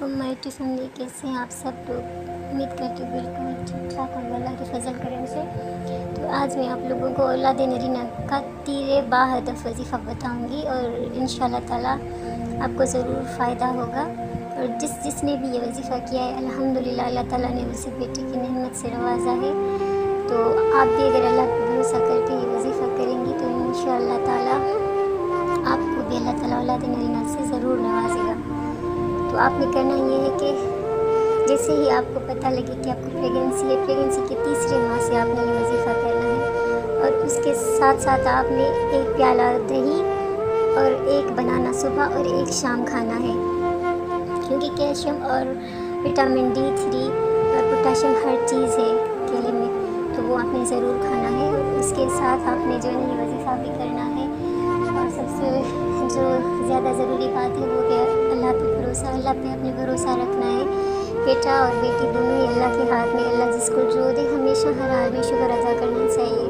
वालेकुम my family, कैसे हैं आप सब लोग। उम्मीद करती हूँ बिल्कुल ठीक ठाक होंगे अल्लाह के फजल करम से। तो आज मैं आप लोगों को औलाद नरीना का तीर बा हदफ वजीफ़ा बताऊँगी और इंशाअल्लाह ताला आपको ज़रूर फ़ायदा होगा। और जिसने भी ये वजीफ़ा किया है अल्हम्दुलिल्लाह अल्लाह ताला ने उसे बेटे की नेमत से नवाजा है। तो आप भी अगर अल्लाह पर भरोसा करके ये वजीफ़ा करेंगी तो इंशाअल्लाह ताला आपको भी अल्लाह ताला औलाद नरीना से ज़रूर नवाजेगा। तो आपने करना ये है कि जैसे ही आपको पता लगे कि आपको प्रेगनेंसी के तीसरे माह से आपने ये वजीफ़ा करना है। और उसके साथ साथ आपने एक प्याला दही और एक बनाना सुबह और एक शाम खाना है, क्योंकि कैल्शियम और विटामिन D3 और पोटाशियम हर चीज़ है केले में, तो वो आपने ज़रूर खाना है। और उसके साथ आपने जो है ये वजीफ़ा भी करना है। और सबसे जो ज़्यादा ज़रूरी बात है वो है अल्लाह पे अपने भरोसा रखना है। बेटा और बेटी दोनों ही अल्लाह के हाथ में, अल्लाह जिसको जो दे हमेशा हर हाल में शुक्र अदा करना चाहिए।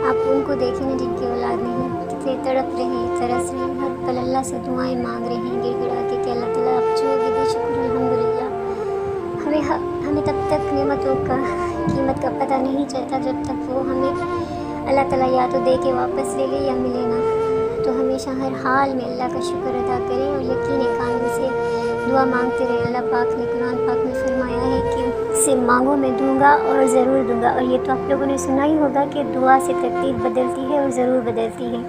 आप उनको देखें ना जिनकी औलाद नहीं, कितने तड़प रहे हैं, तरस रहे हैं, हर पल अल्लाह से दुआएं मांग रहे हैं गिड़गिड़ा के कि अल्लाह ताला आप जो भी दे शुक्र अल्हम्दुलिल्लाह। हमें तब तक नेमतों का कीमत का पता नहीं चलता जब तक वो हमें अल्लाह ताला या तो दे के वापस ले ले या मिले ना। तो हमेशा हर हाल में अल्लाह का शुक्र अदा करें और यकीन कामिल से दुआ मांगते रहे। अल्लाह पाक ने कुरान पाक में फरमाया है कि से मांगो मैं दूंगा और ज़रूर दूंगा। और ये तो आप लोगों ने सुना ही होगा कि दुआ से तकदीर बदलती है और ज़रूर बदलती है।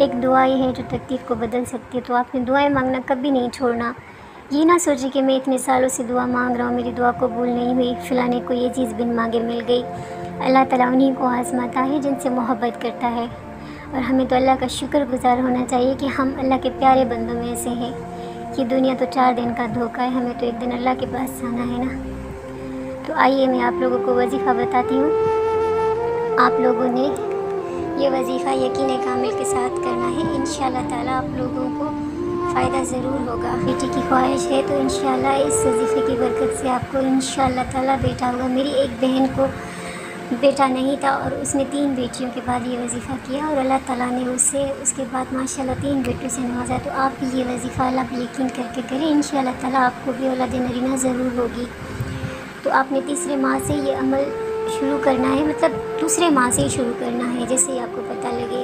एक दुआ ही है जो तकदीर को बदल सकती है। तो आपने दुआएं मांगना कभी नहीं छोड़ना। ये ना सोचिए कि मैं इतने सालों से दुआ मांग रहा हूँ, मेरी दुआ कबूल नहीं हुई, फ़लाने को ये चीज़ बिन मांगे मिल गई। अल्लाह ताला उन्हीं को आज़माता है जिनसे मोहब्बत करता है। और हमें तो अल्लाह का शुक्रगुज़ार होना चाहिए कि हम अल्लाह के प्यारे बंदों में से हैं। कि दुनिया तो 4 दिन का धोखा है, हमें तो एक दिन अल्लाह के पास जाना है ना। तो आइए मैं आप लोगों को वजीफ़ा बताती हूँ। आप लोगों ने ये वजीफ़ा यकीन कामिल के साथ करना है। इंशाअल्लाह ताला आप लोगों को फ़ायदा ज़रूर होगा। बेटी की ख्वाहिश है तो इंशाअल्लाह इस वजीफ़े की बरकत से आपको इंशाअल्लाह ताला बेटा होगा। मेरी एक बहन को बेटा नहीं था और उसने 3 बेटियों के बाद ये वजीफ़ा किया और अल्लाह ताला ने उसके बाद माशाल्लाह 3 बेटों से नवाजा। तो आप भी ये वजीफ़ा अल्लाह पर यकीन करके करें, इंशाअल्लाह ताला आपको भी औलाद नरीना ज़रूर होगी। तो आपने तीसरे माह से ये अमल शुरू करना है, मतलब दूसरे माह से ही शुरू करना है। जैसे ही आपको पता लगे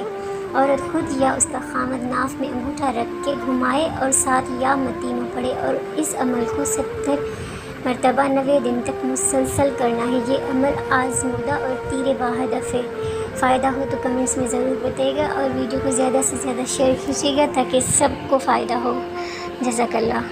औरत खुद या उसका खामद नाफ में अंगूठा रख के घुमाए और साथ या मतीनों पड़े। और इस अमल को 70 मरतबा 90 दिन तक मुसलसल करना है। ये अमल आज़मूदा और तीर बा हदफ है। फ़ायदा हो तो कमेंट्स में ज़रूर बताइएगा और वीडियो को ज़्यादा से ज़्यादा शेयर कीजिएगा ताकि सबको फ़ायदा हो। जज़ाकल्लाह।